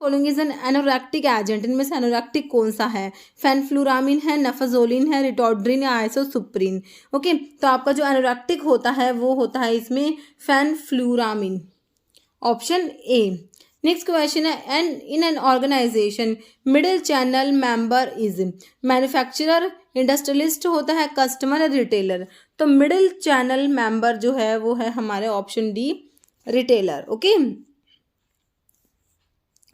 Following is an एनोरेक्टिक agent, इनमें से एनोरेक्टिक कौन सा है? फेनफ्लुरामिन है, नफाजोलिन है, रिटोड्रिन या आइसोसुप्रिन। ओके, तो आपका जो एनोरेक्टिक होता है वो होता है इसमें fenfluramine, option A. Next question है, an in an organisation middle channel member is manufacturer, industrialist होता है, कस्टमर या रिटेलर। तो मिडिल चैनल मेंबर जो है वो है हमारे option D, retailer. Okay,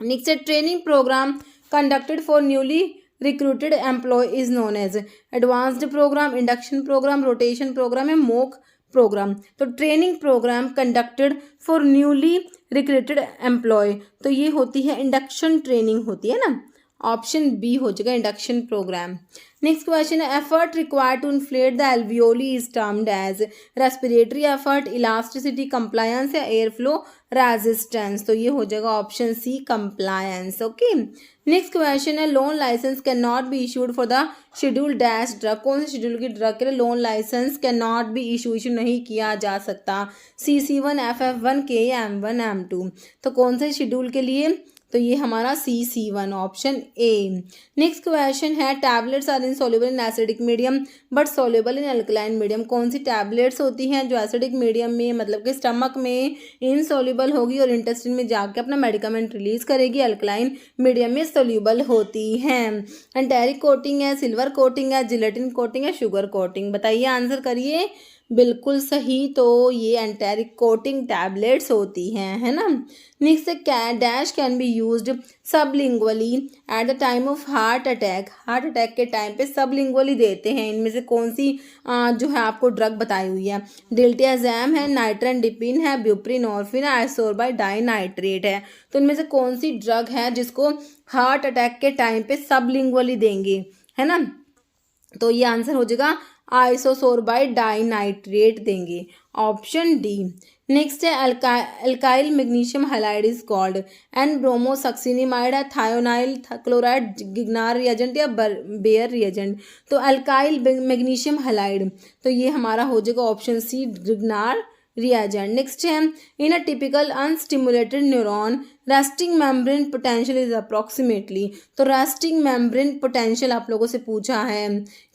next है, training programme conducted for newly recruited employ is known as advanced programme, induction programme, rotation programme या मॉक प्रोग्राम। तो training programme conducted for newly recruited employ, तो ये होती है इंडक्शन ट्रेनिंग होती है ना, ऑप्शन बी हो जाएगा इंडक्शन प्रोग्राम। नेक्स्ट क्वेश्चन है, effort required to inflate the alveoli is termed as respiratory effort, elasticity, compliance या एयर फ्लो रेजिस्टेंस। तो ये हो जाएगा option C, compliance. Okay, next question है, loan licence can not be issued for the schedule dash drug, कौन से schedule की drug के लिए loan licence can not be issue नहीं किया जा सकता? CC1, FF1, के M1, M2। तो कौन से शेड्यूल के लिए? तो ये हमारा CC1, option A. Next question है, tablets are insoluble in acidic medium but soluble in alkaline medium, कौन सी टैबलेट्स होती हैं जो एसिडिक मीडियम में मतलब कि स्टमक में इनसॉल्युबल होगी और इंटेस्टाइन में जाके अपना मेडिकामेंट रिलीज करेगी, अल्कलाइन मीडियम में सॉल्युबल होती हैं। एंटेरिक कोटिंग है, सिल्वर कोटिंग है, जिलेटिन कोटिंग है, शुगर कोटिंग। बताइए, आंसर करिए। बिल्कुल सही, तो ये एंटेरिक कोटिंग टैबलेट्स होती हैं, है ना। नेक्स्ट है, dash can be used sublingually at the time of heart attack, heart attack के टाइम पे सबलिंगुअली देते हैं, इनमें से कौन सी जो है आपको ड्रग बताई हुई है? डिल्टियाजैम है, नाइट्रेंडिपिन है, ब्यूप्रीनॉर्फिन है, आइसोरबाइड डाइनाइट्रेट है। तो इनमें से कौन सी ड्रग है जिसको हार्ट अटैक के टाइम पे सबलिंगुअली देंगे, है ना? तो ये आंसर हो जाएगा आइसोसोरबाइड डाइनाइट्रेट देंगे, ऑप्शन डी। नेक्स्ट है, alkyl magnesium halide is called N bromosuccinimide है, थायोनाइल क्लोराइड, गिग्नार रिएजेंट या बेयर रिएजेंट। तो अल्काइल मैग्नीशियम हाइलाइड, तो ये हमारा हो जाएगा option C, Grignard reagent. Next है, in a typical unstimulated neuron resting membrane potential is approximately, तो resting membrane potential आप लोगों से पूछा है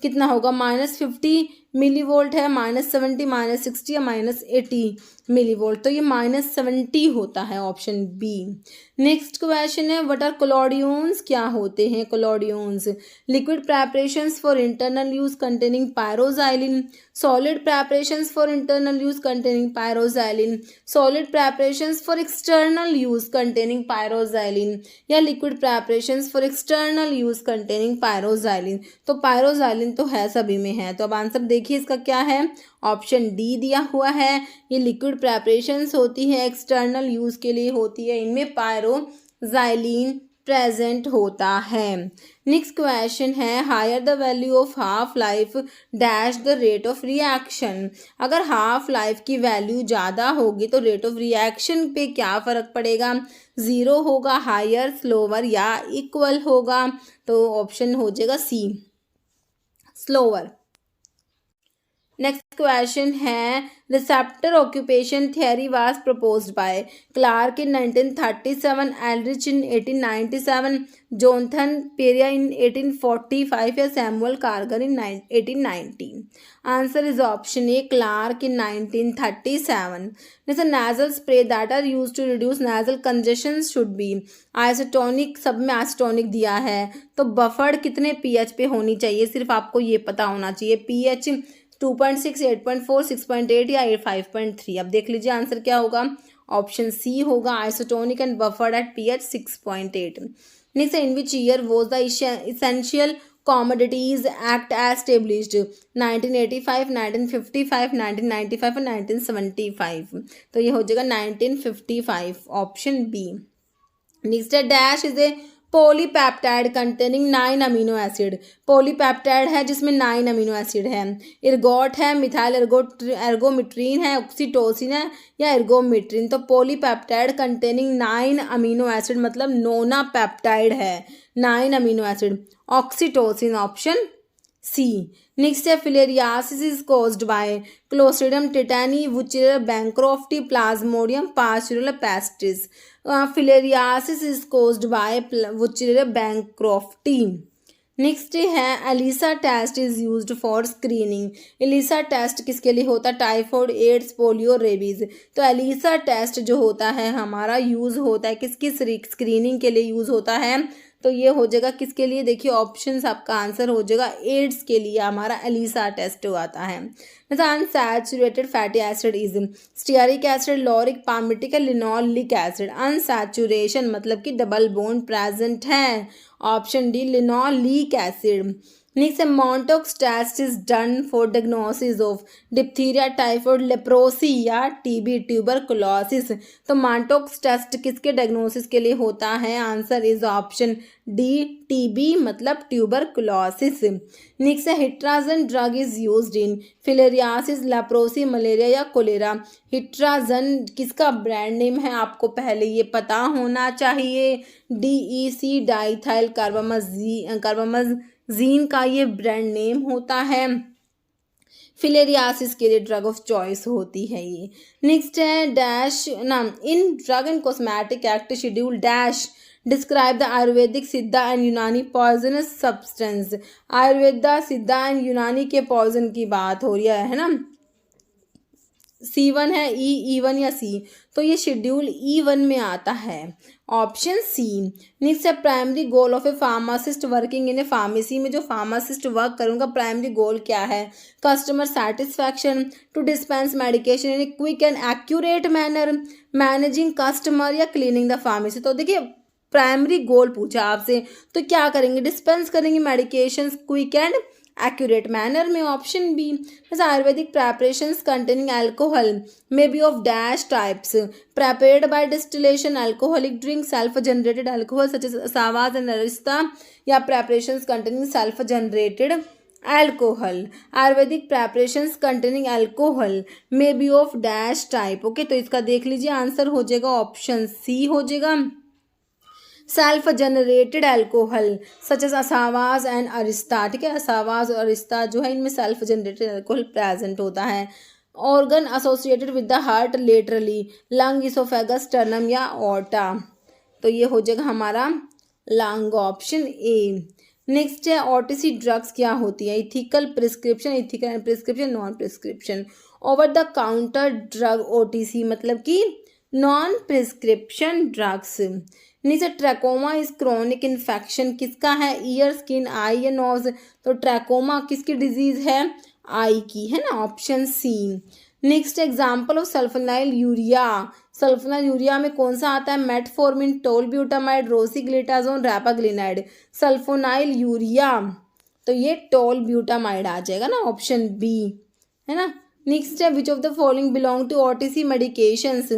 कितना होगा? -50 मिलीवोल्ट है, -70, -60 या -80 मिलीवोल्ट। तो ये -70 होता है, ऑप्शन बी। नेक्स्ट क्वेश्चन है, व्हाट आर कोलोडियंस, क्या होते हैं collodions? Liquid preparations for internal use containing pyroxylin, solid preparations for internal use containing pyroxylin, solid preparations for external use containing pyroxylin या liquid preparations for external use containing pyroxylin. तो pyroxylin तो है, सभी में है। तो अब आंसर देखिए इसका क्या है, ऑप्शन डी दिया हुआ है। ये लिक्विड प्रेपरेशंस होती है, एक्सटर्नल यूज के लिए होती है, इनमें पायरोजाइलिन प्रेजेंट होता है। नेक्स्ट क्वेश्चन है, higher the value of half life dash the rate of reaction, अगर हाफ लाइफ की वैल्यू ज़्यादा होगी तो रेट ऑफ रिएक्शन पे क्या फ़र्क पड़ेगा? 0 होगा, हायर, स्लोवर या इक्वल होगा। तो ऑप्शन हो जाएगा सी, स्लोवर। नेक्स्ट क्वेश्चन है, receptor occupation theory was proposed by Clark in 1937, Ehrlich in 1897, Jonathan Pereira in 1845 या Samuel Karger in 1890। Answer is option A, Clark in 1937। जैसे nasal spray that are used to reduce nasal congestion should be isotonic, सब में isotonic दिया है। तो buffered कितने pH पे होनी चाहिए, सिर्फ आपको ये पता होना चाहिए। pH 2.6, 8.4, 6.8 या 5.3। अब देख लीजिए आंसर क्या होगा, ऑप्शन सी होगा, isotonic and buffered at pH 6.8। Next, in which year was the essential commodities act established? 1985, 1955, 1995 और 1975। तो ये हो जाएगा 1955, ऑप्शन बी। नेक्स्ट है, dash is a polypeptide containing 9 amino acid, polypeptide है जिसमें 9 अमीनो एसिड है। इर्गोट है, मिथाइल एर्गोमिट्रीन है, ऑक्सीटोसिन है या एर्गोमिट्रिन। तो पॉलीपेप्टाइड कंटेनिंग 9 अमीनो एसिड मतलब नोना पेप्टाइड है, 9 amino acid, oxytocin, option C. Next है filariasis is caused by clostridium tetani, wuchereria bancrofti, plasmodium pasteurella pestis. Filariasis is caused by wuchereria bancrofti. Next है ELISA test is used for screening. ELISA test किसके लिए होता है? Typhoid, AIDS, polio, rabies. तो ELISA test जो होता है हमारा यूज होता है किसकी स्क्रीनिंग के लिए यूज होता है? तो ये हो जाएगा किसके लिए? देखिए ऑप्शंस आपका आंसर हो जाएगा एड्स के लिए हमारा एलिसा टेस्ट आता है। Unsaturated fatty acid is stearic acid, lauric, palmitic, linoleic acid. Unsaturation मतलब कि डबल बॉन्ड प्रेजेंट है, option D linoleic acid. Next है Mantoux test is done for diagnosis of diphtheria, typhoid, leprosy या TB, tuberculosis. तो Mantoux test किसके diagnosis के लिए होता है? Answer is option D TB मतलब ट्यूबरकुलोसिस। नेक्स्ट है Hetrazan drug is used in filariasis, leprosy, malaria या कोलेरा। हिट्राजन किसका ब्रांड नेम है? आपको पहले ये पता होना चाहिए। DEC डाइथाइल कार्बामजीन का ये ब्रांड नेम होता है। फिलेरियासिस के लिए ड्रग ऑफ चॉइस होती है ये। नेक्स्ट है डैश नाम in drug and cosmetic act schedule dash describe the Ayurvedic, Siddha and यूनानी पॉइजनस सब्सटेंस। आयुर्वेदा, सिद्धा एंड यूनानी के पॉइजन की बात हो रही है ना। C1 है, E1 या C? तो ये शेड्यूल E1 में आता है, ऑप्शन सी। नेक्स्ट है primary goal of A pharmacist working in A pharmacy. में जो फार्मासिस्ट वर्क करे उनका प्राइमरी गोल क्या है? Customer satisfaction, to dispense medication in a quick and accurate manner, managing customer या क्लीनिंग द फार्मेसी। तो देखिए प्राइमरी गोल पूछा आपसे तो क्या करेंगे? डिस्पेंस करेंगे medication quick and accurate manner में, option B. Ayurvedic preparations containing alcohol may be of dash types, prepared by distillation, alcoholic drink, self generated alcohol such as asavas and arishta, या preparations containing self generated alcohol. Ayurvedic preparations containing alcohol may be of dash type. Okay, तो इसका देख लीजिए answer हो जाएगा option C हो जाएगा, self generated alcohol such as asavas and arishta. ठीक है, असावाज और अरिस्ता जो है इनमें सेल्फ जनरेटेड अल्कोहल प्रेजेंट होता है। Organ associated with the heart laterally, lung, oesophagus, sternum या ऑर्टा। तो ये हो जाएगा हमारा लंग, ऑप्शन ए। नेक्स्ट है OTC ड्रग्स क्या होती है? Ethical prescription, ethical and prescription, non prescription. Over the counter drug OTC मतलब कि नॉन प्रिस्क्रिप्शन ड्रग्स। नीचे ट्रैकोमा इज क्रोनिक इन्फेक्शन किसका है? ईयर, स्किन, आई या नोज। तो ट्रैकोमा किसकी डिजीज है? आई की है ना, option C. Next example of sulfonyl urea. Sulfonyl urea में कौन सा आता है? Metformin, tolbutamide, rosiglitazone, repaglinide. Sulfonyl urea तो ये टोलब्यूटामाइड आ जाएगा ना, ऑप्शन बी है ना। नेक्स्ट है which of the following belong to OTC medications?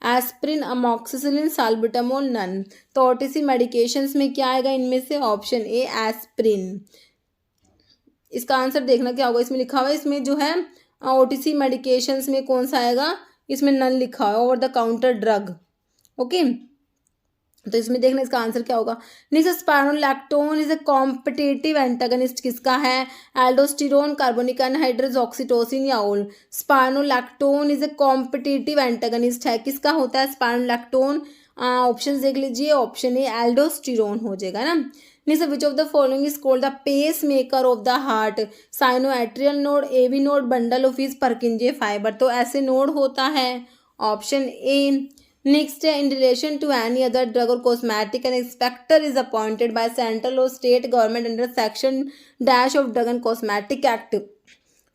Aspirin, amoxicillin, salbutamol, none. तो OTC मेडिकेशंस में क्या आएगा इनमें से? Option A aspirin. इसका आंसर देखना क्या होगा, इसमें लिखा हुआ है, इसमें जो है OTC मेडिकेशंस में कौन सा आएगा? इसमें नन लिखा हुआ है, over the counter drug. Okay, तो इसमें देखना इसका आंसर क्या होगा। Next spironolactone is a competitive antagonist किसका है? एल्डोस्टेरोन, कार्बोनिक एनहाइड्रेज, ऑक्सीटोसिन या all. Spironolactone is a competitive antagonist है, किसका होता है स्पाइरोलैक्टोन? ऑप्शन देख लीजिए, ऑप्शन ए एल्डोस्टेरोन हो जाएगा ना। Next which of the following is called the pacemaker of the heart? Sinoatrial node, AV node, bundle of his Purkinje fibre. तो ऐसे नोड होता है, ऑप्शन ए। नेक्स्ट है in relation to any other drug और cosmetic an inspector is appointed by central और state government under section dash of drug and cosmetic act.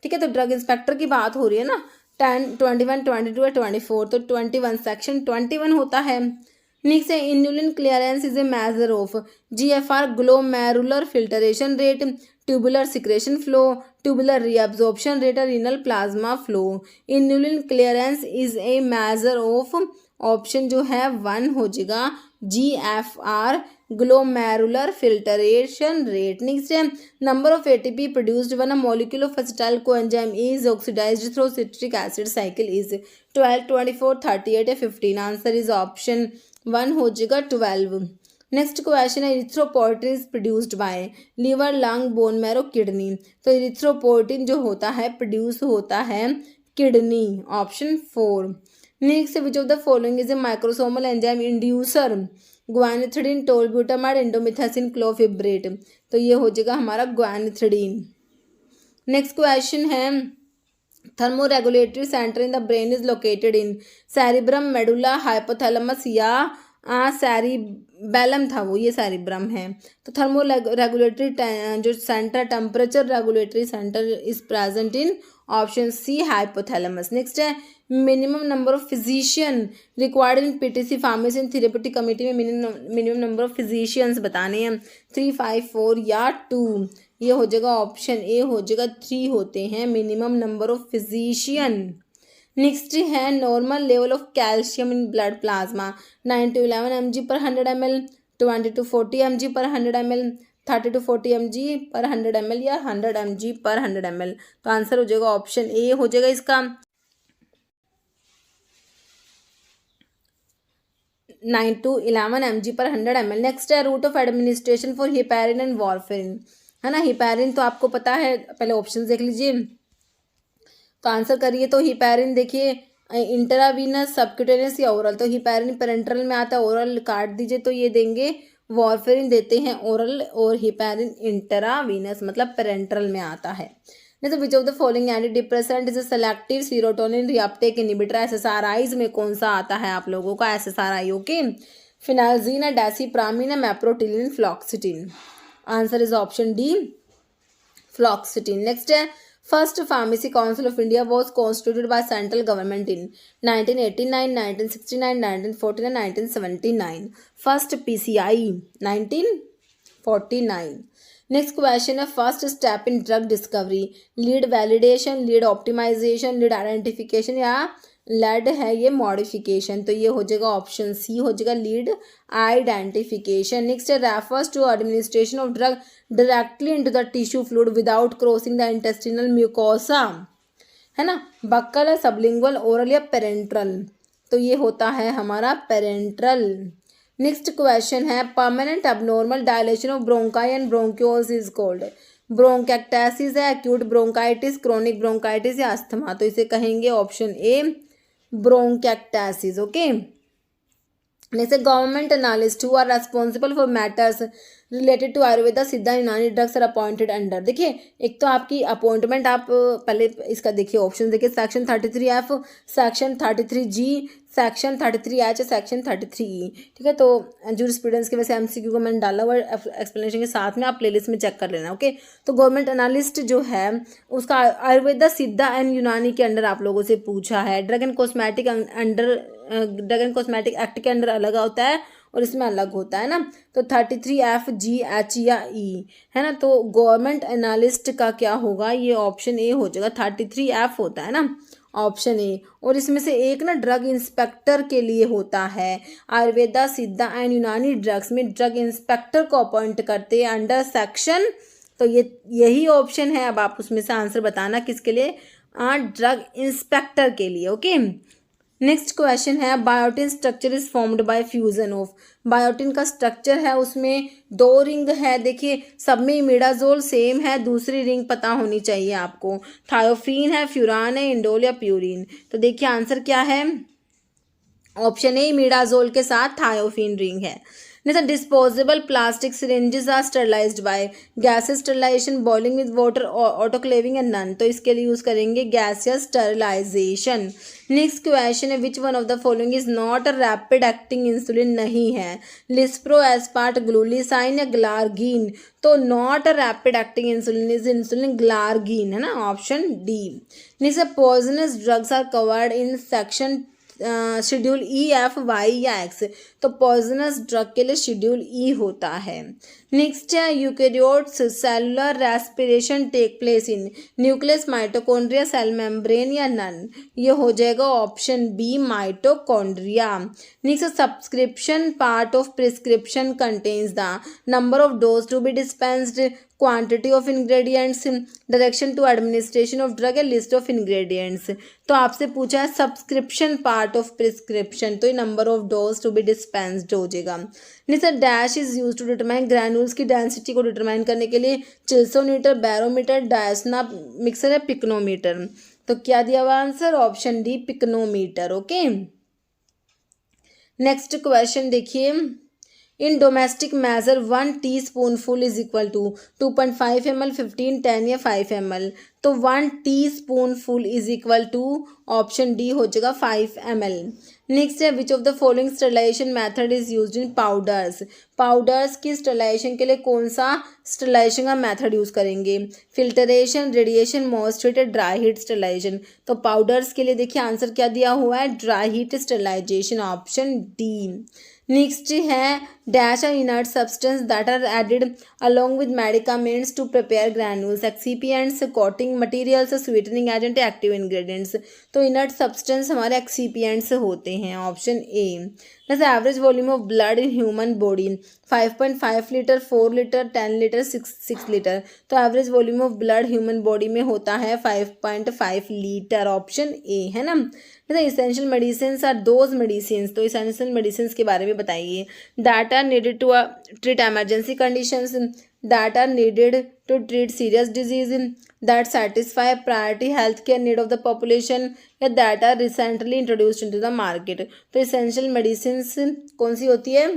ठीक है, तो drug inspector की बात हो रही है ना, 10, 21, 22 या 24। तो 21 सेक्शन 21 होता है। नेक्स्ट है inulin clearance is a measure of GFR, glomerular filtration rate, tubular secretion flow, tubular reabsorption rate, renal plasma flow. Inulin clearance is a measure of, option जो है 1 हो जाएगा GFR, glomerular filtration rate. Next है number of ATP produced one a molecule of acetyl coenzyme is oxidised through citric acid cycle is 12, 24, 38 या 15। Answer is option 1 हो जाएगा 12। Next question है erythropoietin is produced by liver, lung, bone marrow, kidney. तो erythropoietin जो होता है produce होता है kidney, option 4। Next, which of the following is a microsomal enzyme inducer, guanethidine, tolbutamide, indomethacin, clofibrate. तो ये हो जाएगा हमारा ग्वानिथिडीन। नेक्स्ट क्वेश्चन है thermoregulatory centre in the brain is located in cerebrum, medulla, hypothalamus या cerebellum था वो, ये सेरिब्रम है। तो थर्मो रेगुलेटरी जो centre, temperature regulatory centre is present in option C, hypothalamus. Next है minimum number of physician required in PTC pharmacy and therapeutic committee में minimum number of physicians बताने हैं, 3, 5, 4 या 2। ये हो जाएगा ऑप्शन ए, हो जाएगा 3 होते हैं minimum number of physician. Next है normal level of calcium in blood plasma, 9 to 11 mg per 100 ml, 20 to 40 mg per 100 ml, 30 to 40 mg per 100 ml या 100 mg per 100 ml। तो आंसर हो जाएगा ऑप्शन ए हो जाएगा इसका, 9 to 11 mg per 100 ml। Next है route of administration for heparin and warfarin, है ना। हिपैरिन तो आपको पता है, पहले ऑप्शन देख लीजिए तो आंसर करिए। तो हिपैरिन देखिए इंट्रावीनस, सबक्यूटेनियस या ओरल। तो हिपैरिन पेरेंट्रल में आता है, ओरल काट दीजिए तो ये देंगे, वॉरफेरिन देते हैं ओरल, और हिपैरिन इंट्रावीनस मतलब पेरेंट्रल में आता है। नहीं तो विच of the following anti depressant is selective serotonin reuptake inhibitor, एसएसआरआईज में कौन सा आता है आप लोगों का एसएसआरआई, ओके। फिनाल्जीन है, डेसिप्रामिन है, maprotiline, fluoxetine. Answer is option D, fluoxetine. Next है first pharmacy council of India was constituted by central government in 1989, 1969, 1949, 1979। First PCI 1949। Next question है first step in drug discovery, lead validation, lead optimisation, lead identification या lead है ये modification. तो ये हो जाएगा option C, हो जाएगा लीड आइडेंटिफिकेशन। नेक्स्ट है refers to administration of drug directly into the tissue fluid without crossing the intestinal mucosa, है ना। बक्कल है, सबलिंगुअल, ओरल या पेरेंट्रल। तो ये होता है हमारा पेरेंट्रल। नेक्स्ट क्वेश्चन है permanent abnormal dilatation of bronchi and bronchioles is called, bronchiectasis है, एक्यूट ब्रोंकाइटिस, क्रोनिक ब्रोंकाइटिस या अस्थमा। तो इसे कहेंगे option A, bronchiectasis, okay. Next government analyst who are responsible for matters related to Ayurveda, Siddha, Unani drugs are appointed under. देखिए एक तो आपकी appointment, आप पहले इसका देखिए ऑप्शन देखिए, section 33F, section 33G, section 33H, section 33E, ठीक है। तो जूरिस्प्रूडेंस के वैसे एमसीक्यू को मैंने डाला हुआ एक्सप्लेनेशन के साथ में, आप प्लेलिस्ट में चेक कर लेना, ओके। तो गवर्नमेंट एनालिस्ट जो है उसका आयुर्वेदा, सिद्धा एंड यूनानी के अंडर आप लोगों से पूछा है। Drug and cosmetic under, drug and cosmetic act के अंडर अलग होता है और इसमें अलग होता है ना। तो 33F, G, H या E, है ना। तो गवर्नमेंट एनालिस्ट का क्या होगा, ये ऑप्शन ए हो जाएगा, 33F होता है ना, ऑप्शन ए। और इसमें से एक ना ड्रग इंस्पेक्टर के लिए होता है, आयुर्वेदा, सिद्धा एंड यूनानी ड्रग्स में ड्रग इंस्पेक्टर को अपॉइंट करते हैं अंडर सेक्शन। तो ये यही ऑप्शन है। अब आप उसमें से आंसर बताना किसके लिए, ड्रग इंस्पेक्टर के लिए, ओके। नेक्स्ट क्वेश्चन है biotin structure is formed by fusion of, biotin का स्ट्रक्चर है उसमें 2 रिंग है, देखिए सब में इमिडाजोल सेम है, दूसरी रिंग पता होनी चाहिए आपको, थायोफीन है, फ्यूरान है, इंडोल या प्यूरिन। तो देखिए आंसर क्या है, ऑप्शन ए, इमिडाजोल के साथ थायोफीन रिंग है। Next disposable plastic syringes are sterilised by gases sterilisation, boiling with water, autoclaving and none. तो इसके लिए यूज करेंगे गैसियस स्टरलाइजेशन। नेक्स्ट क्वेश्चन है which one of the following is not a rapid acting insulin, नहीं है lispro, aspart, glulisine या glargine. तो not a rapid acting insulin is insulin glargine, है ना, option D. Next poisonous drugs are covered in section schedule E, F, Y या X. तो poisonous drug के लिए शेड्यूल ई होता है। नेक्स्ट है eukaryotes cellular respiration take place in nucleus, mitochondria, cell membrane या नन। ये हो जाएगा option B, mitochondria. Next subscription part of prescription contains the number of dose to be dispensed, quantity of ingredients, direction to administration of drug या list of ingredients. तो आपसे पूछा है subscription part of prescription, तो ये number of dose to be dispensed हो जाएगा। नहीं sir, dash is use to determine granules की डेंसिटी को डिटरमाइन करने के लिए चिल्सोमीटर, बैरोमीटर, डायस्ना मिक्सर है, पिकनोमीटर। तो क्या दिया हुआ answer? Option D pycnometer. Okay, next question देखिए, in domestic measure 1 teaspoonful is equal to 2.5 ml, 15, 10 या 5 ml। तो 1 teaspoonful is equal to option D हो जाएगा 5 ml। नेक्स्ट है, which of the following sterilisation method is used in powders. Powders की sterilisation के लिए कौन सा स्टरलाइजेशन का मेथड यूज करेंगे? Filtration, radiation, moisture, dry heat sterilisation. तो पाउडर्स के लिए देखिए आंसर क्या दिया हुआ है? Dry heat sterilisation, option D. Next है, dash are inert substance that are added along with medicaments to prepare granules, excipients, coating materials, sweetening agent, active ingredients. तो इनर्ट सब्सटेंस हमारे एक्सीपिएंट्स होते हैं, ऑप्शन ए। जैसे average volume of blood in human body 5.5 litre, 4 litre, 10 litre, 6 litre. तो average volume of blood human body में होता है 5.5 litre, option A है ना। जैसे essential medicine are those medicine, तो इसेंशियल मेडिसिन के बारे में बताइए। That are needed to treat emergency conditions, that are needed to treat serious disease, that satisfy priority health care need of the population, या that are recently introduced into the market. तो essential medicine कौन सी होती है?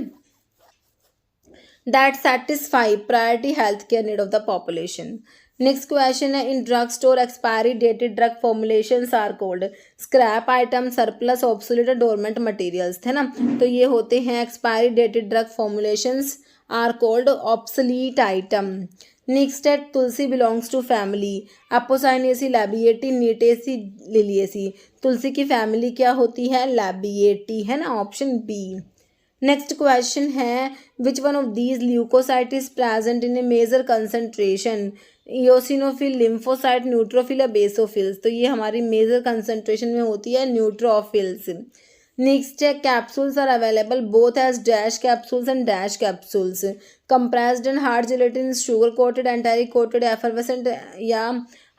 That satisfy priority health care need of the population. Next question है, in drug store expiry dated drug formulations are called scrap item, surplus, obsolete, dormant materials, है ना। तो ये होते हैं expiry dated drug formulations are called obsolete item. Next है, tulsi belongs to family apocynaceae, labiatae, gnetaceae, liliaceae. Tulsi की family क्या होती है? लैबिएटी, है ना, ऑप्शन बी। नेक्स्ट क्वेश्चन है, which one of these leucocyte is present in a major concentration? Eosinophil, lymphocyte, neutrophil या basophils. तो ये हमारी मेजर कंसंट्रेशन में होती है न्यूट्रोफिल्स। नेक्स्ट है, capsules are available both as dash capsules and dash capsules, compressed and hard gelatin, sugar coated, enteric coated, effervescent या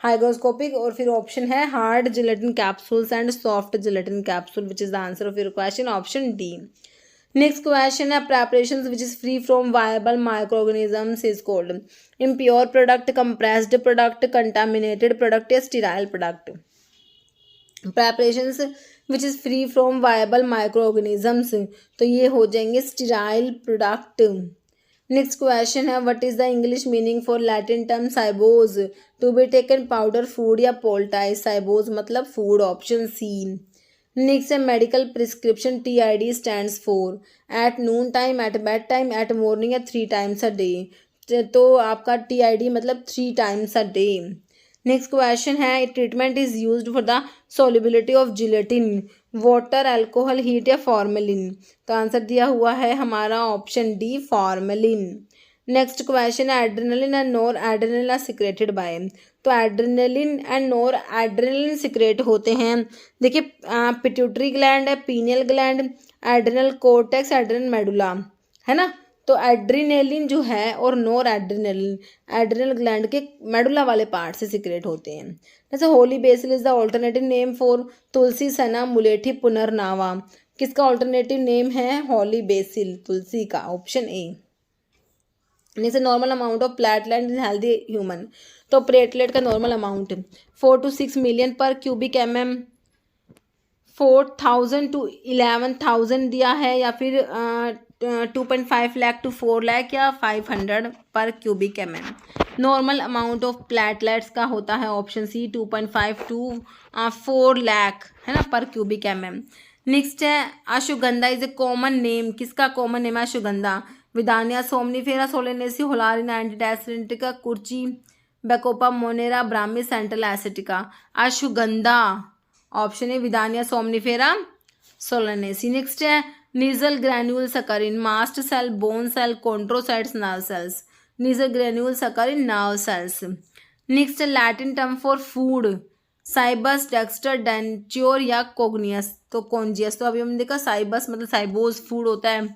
hygroscopic. और फिर ऑप्शन है hard gelatin capsules and soft gelatin capsule, which is the answer of your question, option D. Next question है, preparations which is free from viable microorganisms is called impure product, compressed product, contaminated product या sterile product। preparations which is free from viable microorganisms, तो ये हो जाएंगे sterile product। Next question है, what is the English meaning for Latin term cibus? To be taken powder, food या poultice. Cibus मतलब food, option C. Next है, medical prescription TID stands for at noon time, at bed time, at morning या 3 times a day. तो आपका TID मतलब 3 times a day. Next question है, treatment is used for the solubility of gelatin, water, alcohol, heat या formalin. तो answer दिया हुआ है हमारा option D, formalin. Next question है, adrenaline and noradrenaline are secreted by. तो adrenaline and noradrenaline secrete होते हैं, देखिए पिट्यूटरी ग्लैंड है, pineal gland, adrenal cortex, adrenal medulla, है ना। तो एड्रेनलिन जो है और नोर एड्रेनलिन एड्रेनल ग्लैंड के मेडुला वाले पार्ट से सिक्रेट होते हैं। जैसे holy basil is the alternative name for tulsi, senna, mulethi, punarnava. किसका ऑल्टरनेटिव नेम है? होली बेसिल, तुलसी का, option A. Next normal amount of platelet in healthy human. तो प्लेटलेट का नॉर्मल अमाउंट 4 to 6 million पर क्यूबिक mm, 4,000 to 11,000 दिया है, या फिर 2.5 लाख to 4 लाख या 500 पर cubic mm। Normal amount of platelets का होता है ऑप्शन सी 2.5 to 4 लाख, है ना, पर क्यूबिक mm। नेक्स्ट है, ashwagandha is a common name. किसका कॉमन नेम है ashwagandha? Withania somnifera, Solanaceae, Holarrhena, antidysenterica, kurchi, Bacopa, monnieri, Brahmi, Centella asiatica. Ashwagandha, option है विदानिया सोमनीफेरा, सोलेनेसी। नेक्स्ट है, Nissl granules occur in mast cell, bone cell, chondrocytes, nerve cells. Nissl granules occur in nerve cells. Next है, Latin term for food, cibus, dexter, dentur या cognius. तो कॉन्जियस, तो अभी हमने देखा साइबस मतलब साइबोज फूड होता है,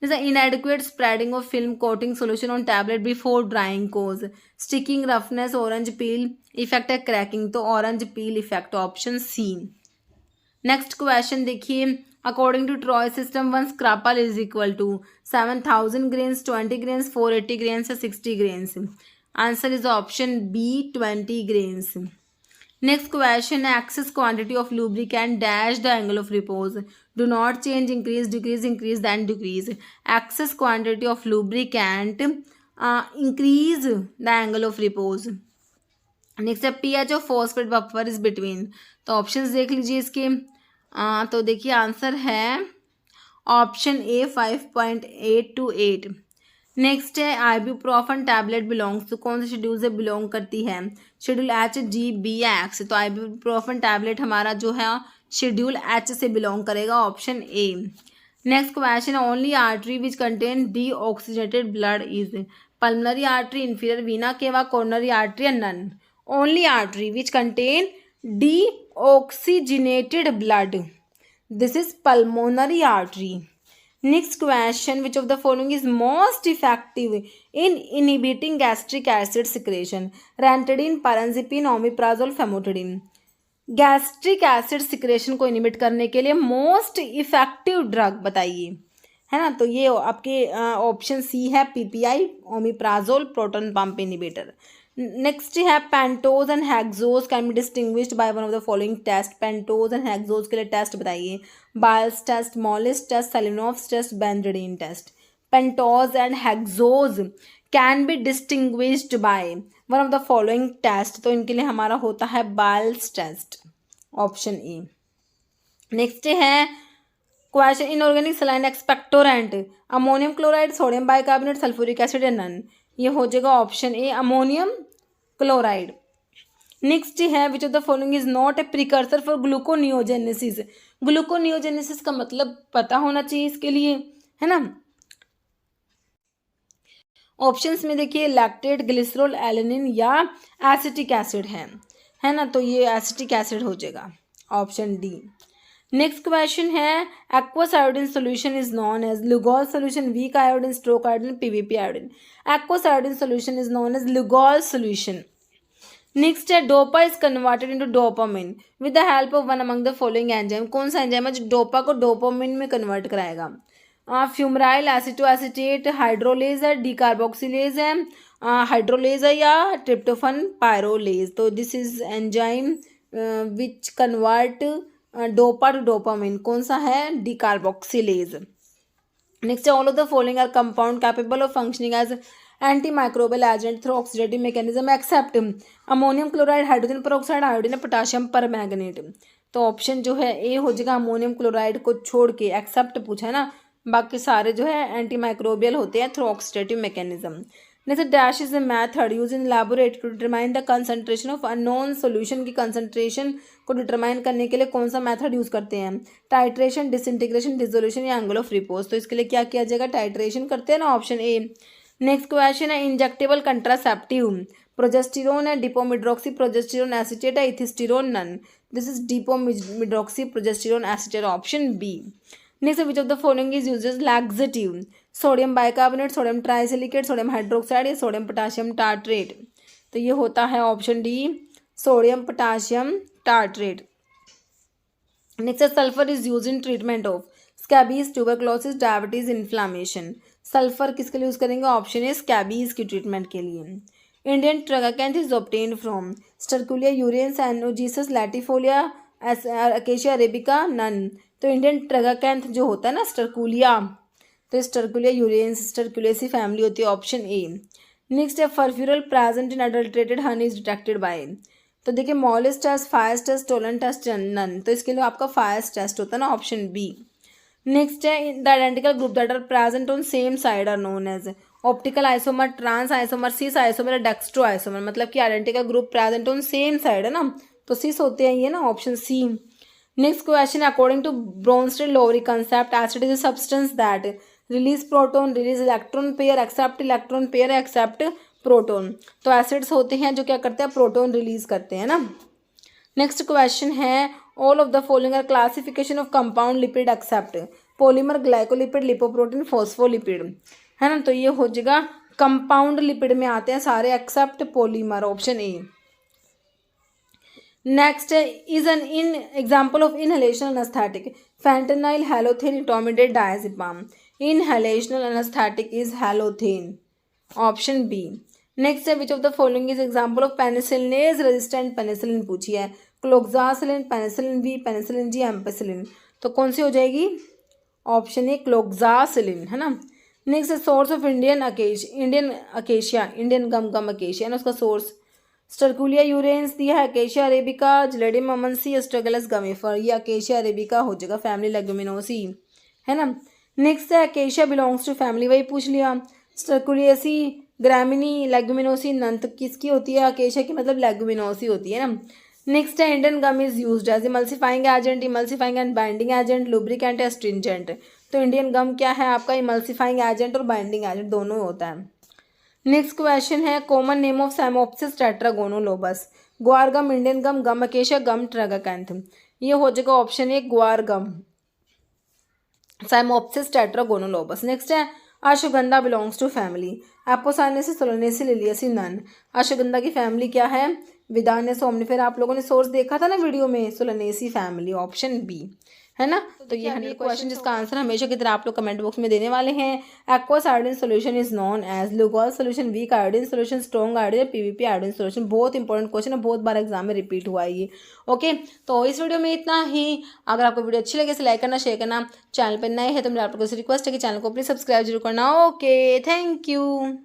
जैसे inadequate spreading of film coating solution on tablet before drying cause sticking, roughness, orange peel effect है cracking, तो orange peel effect option C. Next question देखिए, according to Troy system one scruple is equal to 7000 grains, 20 grains, 480 grains या 60 grains. Answer is option B 20 grains. Next question है, excess quantity of lubricant dash the angle of repose, do not change, increase, decrease, increase then decrease. Excess quantity of lubricant increase the angle of repose. Next है, pH of phosphate buffer is between, तो options देख लीजिए इसके। तो देखिए answer है option A 5.8 to 8। Next है, ibuprofen tablet belongs to, कौन से शेड्यूल से बिलोंग करती है, शेड्यूल एच, जी, बी या एक्स। तो आइबुप्रोफेन टैबलेट हमारा जो है शेड्यूल एच से बिलोंग करेगा, option A. Next question, only artery which contain deoxygenated blood is, pulmonary artery, inferior vena cava, coronary artery या none. Only artery which contain deoxygenated blood, this is pulmonary artery. Next question, which of the following is most effective in inhibiting gastric acid secretion, ranitidine, pyrazine, omeprazole, famotidine। Gastric acid secretion को inhibit करने के लिए most effective drug बताइए, है ना। तो ये आपके ऑप्शन सी है PPI, omeprazole, proton pump inhibitor. Next है, pentose and hexose can be distinguished by one of the following test. Pentose and hexose के लिए टेस्ट बताइए, Bial's test, Molisch test, Seliwanoff's test, benzidine test. Pentose and hexose can be distinguished by one of the following test, तो इनके लिए हमारा होता है Bial's test, option A. Next है question, inorganic saline expectorant, ammonium chloride, sodium bicarbonate, sulphuric acid या none. ये हो जाएगा option A ammonium chloride. Next है, which of the following is not a precursor for gluconeogenesis. Gluconeogenesis का मतलब पता होना चाहिए इसके लिए, है ना। ऑप्शंस में देखिए, लैक्टेट, ग्लिसरॉल, एलेनिन या एसिटिक एसिड है ना। तो ये एसिटिक एसिड हो जाएगा, ऑप्शन डी। नेक्स्ट क्वेश्चन है, aqueous iodine solution is known as Lugol solution, weak iodine, stroke iodine, PVP iodine. Aqueous iodine solution is known as Lugol solution. Next है, dopa is converted into dopamine with the help of one among the following enzyme, कौन सा enzyme है जो dopa को dopamine में convert कराएगा। Fumaryl acetoacetate hydrolase है, decarboxylase है, हाइड्रोलेज है या ट्रिप्टोफन पायरोलेज। तो this is enzyme which convert dopa to dopamine, कौन सा है, डीकार्बोक्सिलेज। नेक्स्ट है, all of the following are compound capable of functioning as anti microbial agent through oxidative mechanism except ammonium chloride, hydrogen peroxide, iodine, potassium permanganate. तो option जो है ए हो जाएगा, ammonium chloride को छोड़ के, एक्सेप्ट पूछा है ना, बाकी सारे जो है एंटी माइक्रोबियल होते हैं through oxidative mechanism. Next, dash is the method use in laboratory to determine the concentration of unknown solution की कंसंट्रेशन को डिटरमाइन करने के लिए कौन सा मेथड यूज करते हैं, टाइट्रेशन, डिसइंटीग्रेशन, डिसोल्यूशन या एंगल ऑफ रिपोज। तो इसके लिए क्या किया जाएगा, टाइट्रेशन करते हैं ना, ऑप्शन ए। नेक्स्ट क्वेश्चन है, इंजेक्टेबल कंट्रासेप्टिव, प्रोजेस्टेरोन है, डिपोमिड्रोक्सी प्रोजेस्टेरोन एसिटेट है, ethisterone none. This is depo medroxy progesterone acetate, option B. Next, which of the following is used as laxative, sodium bicarbonate, sodium trisilicate, sodium hydroxide या sodium potassium tartrate. तो ये होता है option D, sodium potassium tartrate. Next, sulphur is use in treatment of scabies, tuberculosis, diabetes, inflammation. Sulphur किसके लिए use करेंगे, option A scabies की treatment के लिए। Indian tragacanth is obtained from Sterculia urens, Anogeissus, latifolia, Acacia arabica, none. तो Indian tragacanth जो होता है ना स्टर्कुलिया, तो स्टर्कुलिया यूरियंस, स्टर्कुलेसी फैमिली होती है, ऑप्शन ए। नेक्स्ट है, furfural present in adulterated honey is detected by. तो देखिए, Molisch test, Fiehe's test, Tollen test, none. तो इसके लिए आपका फायर्स टेस्ट होता है ना, ऑप्शन बी। नेक्स्ट है, the identical group that are present on same side are known as optical isomer, trans isomer, cis isomer, dextro isomer. मतलब कि identical group present on same side है ना, तो cis होते हैं ये ना, option C. Next question, according to Bronsted Lowry concept, acid is a substance that release proton, release electron pair, accept electron pair, accept proton. तो एसिड्स होते हैं जो क्या करते हैं, प्रोटोन रिलीज करते हैं ना। नेक्स्ट क्वेश्चन है, all of the following are classification of compound lipid except polymer, glycolipid, lipoprotein, phospholipid, है ना। तो ये हो जाएगा कंपाउंड लिपिड में आते हैं सारे except polymer, option A. Next is an in example of inhalational anaesthetic, fentanyl, halothane, etomidate, diazepam. Inhalational anaesthetic is halothane, option B. Next है which of the following is example of penicillinase resistant penicillin पूछी है, cloxacillin, penicillin B, penicillin G, ampicillin. तो कौन सी हो जाएगी, option A cloxacillin, है ना। Next है source of Indian acacia, Indian gum acacia ना उसका सोर्स, स्टरकुलिया यूरेंस दिया है, acacia arabica, gelidium amansii, astragalus gummifer. ये अकेशिया अरेबिका हो जाएगा, फैमिली लेग्यूमिनोसी, है ना। नेक्स्ट है अकेशिया बिलोंग्स टू फैमिली, वही पूछ लिया। स्टरकुलियसी, ग्रामिनी, लेग्यूमिनोसी, नंत किसकी होती है, अकेशिया की मतलब लेग्यूमिनोसी होती है ना। नेक्स्ट है Indian gum is used as emulsifying agent, emulsifying and binding agent, lubricant, astringent. तो इंडियन गम क्या है आपका, इमल्सिफाइंग एजेंट और बाइंडिंग एजेंट दोनों होता है। नेक्स्ट क्वेश्चन है common name of cyamopsis tetragonoloba, guar gum, Indian gum, gum acacia, गम ट्रागाकैंथम। ये हो जाएगा ऑप्शन ए ग्वार गम, साइमोप्सिस टेट्रागोनोलोबस। नेक्स्ट है ashwagandha belongs to family, Apocynaceae, Solanaceae, Liliaceae, none. Ashwagandha की फैमिली क्या है, विदानेस, ओमनिफेरा। आप लोगों ने सोर्स देखा था ना वीडियो में, सोलोनेसी फैमिली, ऑप्शन बी, है ना। तो ये 100 क्वेश्चन जिसका आंसर हमेशा की तरह आप लोग कमेंट बॉक्स में देने वाले हैं। Aqueous iodine solution is known as Lugol solution, weak iodine solution, strong iodine, PVP iodine solution. बहुत इंपॉर्टेंट क्वेश्चन है, बहुत बार एग्जाम में रिपीट हुआ है ये। ओके, तो इस वीडियो में इतना ही। अगर आपको वीडियो अच्छी लगे तो लाइक करना, शेयर करना। चैनल पर नए हैं तो मेरा आप लोगों से रिक्वेस्ट है कि चैनल को प्लीज सब्सक्राइब जरूर करना। Okay, thank you.